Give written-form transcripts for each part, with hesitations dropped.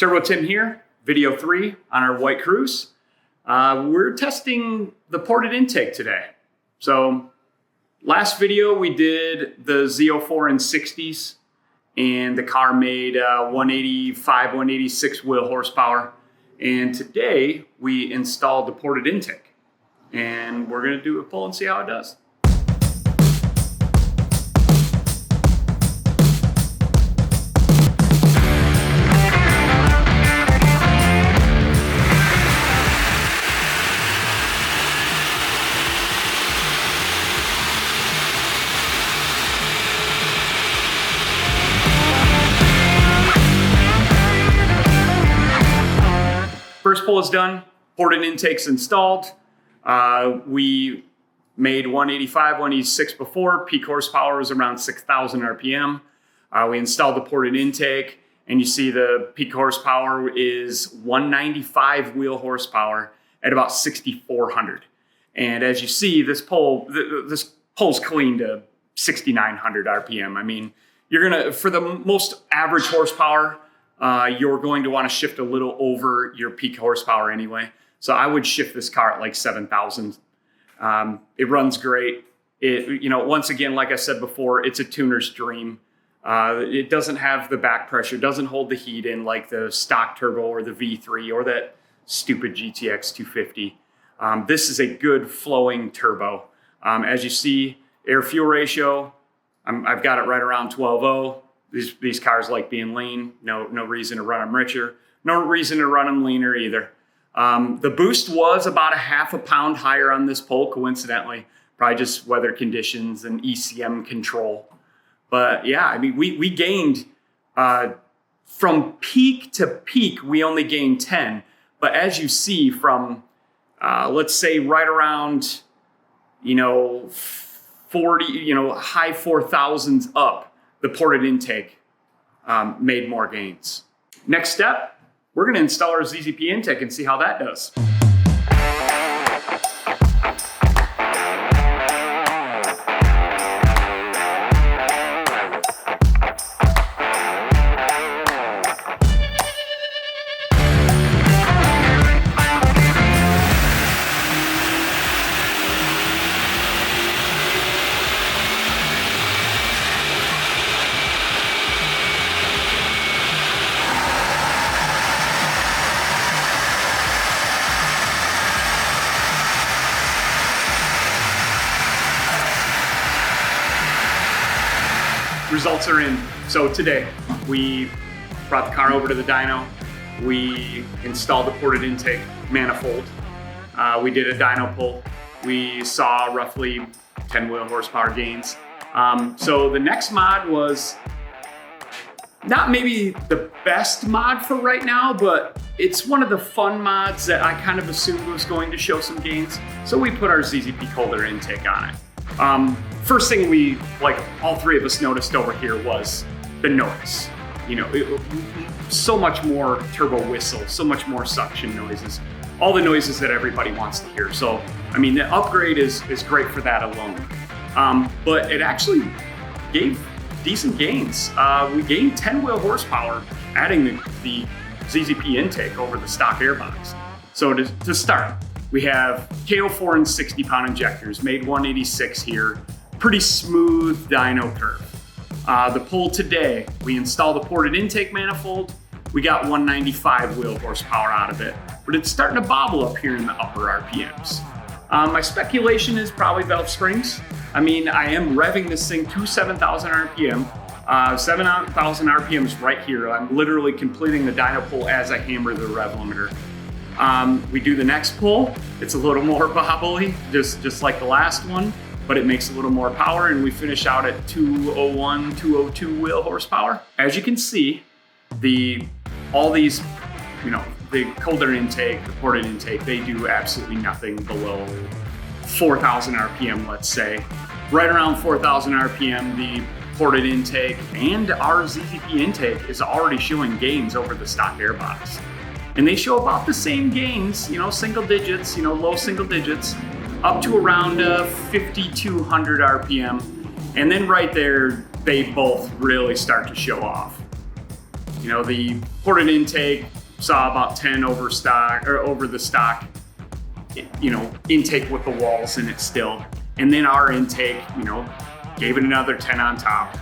Turbo Tim here, video 3 on our white Cruze. We're testing the ported intake today. So last video we did the Z04 in 60s and the car made 185, 186 wheel horsepower. And today we installed the ported intake and we're gonna do a pull and see how it does. First pull is done, ported intake's installed. We made 185, 186 before. Peak horsepower was around 6,000 RPM. We installed the ported intake, and you see the peak horsepower is 195 wheel horsepower at about 6,400. And as you see, this pull's clean to 6,900 RPM. I mean, you're gonna, for the most average horsepower, you're going to want to shift a little over your peak horsepower anyway. So I would shift this car at like 7,000. It runs great. Once again, like I said before, it's a tuner's dream. It doesn't have the back pressure, doesn't hold the heat in like the stock turbo or the V3 or that stupid GTX 250. This is a good flowing turbo. As you see, air fuel ratio, I've got it right around 12.0. These cars like being lean. No reason to run them richer. No reason to run them leaner either. The boost was about a half a pound higher on this pull, coincidentally. Probably just weather conditions and ECM control. But yeah, I mean, we gained, from peak to peak, we only gained 10. But as you see from, let's say right around, 40, high 4,000s up, the ported intake made more gains. Next step, we're going to install our ZZP intake and see how that does. Results are in. So today we brought the car over to the dyno. We installed the ported intake manifold. We did a dyno pull. We saw roughly 10 wheel horsepower gains. So the next mod was not maybe the best mod for right now, but it's one of the fun mods that I kind of assumed was going to show some gains. So we put our ZZP colder intake on it. First thing we, all three of us noticed over here was the noise. So much more turbo whistle, so much more suction noises, all the noises that everybody wants to hear. So, I mean, the upgrade is great for that alone. But it actually gave decent gains. We gained 10 wheel horsepower adding the ZZP intake over the stock airbox. So to start, we have KO4 and 60-pound injectors, made 186 here. Pretty smooth dyno curve. The pull today, we installed the ported intake manifold. We got 195 wheel horsepower out of it, but it's starting to bobble up here in the upper RPMs. My speculation is probably valve springs. I mean, I am revving this thing to 7,000 RPM. 7,000 RPMs right here. I'm literally completing the dyno pull as I hammer the rev limiter. We do the next pull. It's a little more bobbly, just like the last one, but it makes a little more power, and we finish out at 201, 202 wheel horsepower. As you can see, all these, the colder intake, the ported intake, they do absolutely nothing below 4,000 RPM, let's say. Right around 4,000 RPM, the ported intake and our ZZP intake is already showing gains over the stock airbox. And they show about the same gains, single digits, low single digits, up to around 5,200 RPM. And then right there, they both really start to show off. The ported intake saw about 10 over the stock, intake with the walls in it still. And then our intake, gave it another 10 on top.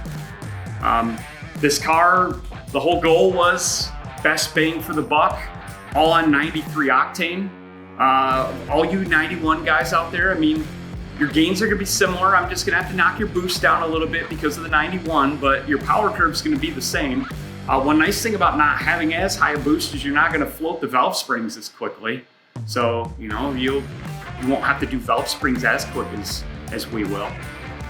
This car, the whole goal was best bang for the buck, all on 93 octane. All you 91 guys out there, I mean, your gains are gonna be similar. I'm just gonna have to knock your boost down a little bit because of the 91, but your power curve's gonna be the same. One nice thing about not having as high a boost is you're not gonna float the valve springs as quickly. So, you won't have to do valve springs as quick as we will.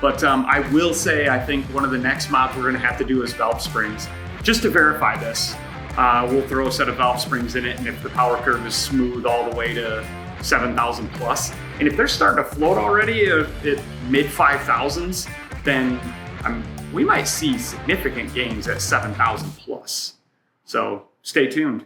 But I will say, I think one of the next mods we're gonna have to do is valve springs. Just to verify this, we'll throw a set of valve springs in it, and if the power curve is smooth all the way to 7,000 plus, and if they're starting to float already at mid 5,000s, then we might see significant gains at 7,000 plus. So stay tuned.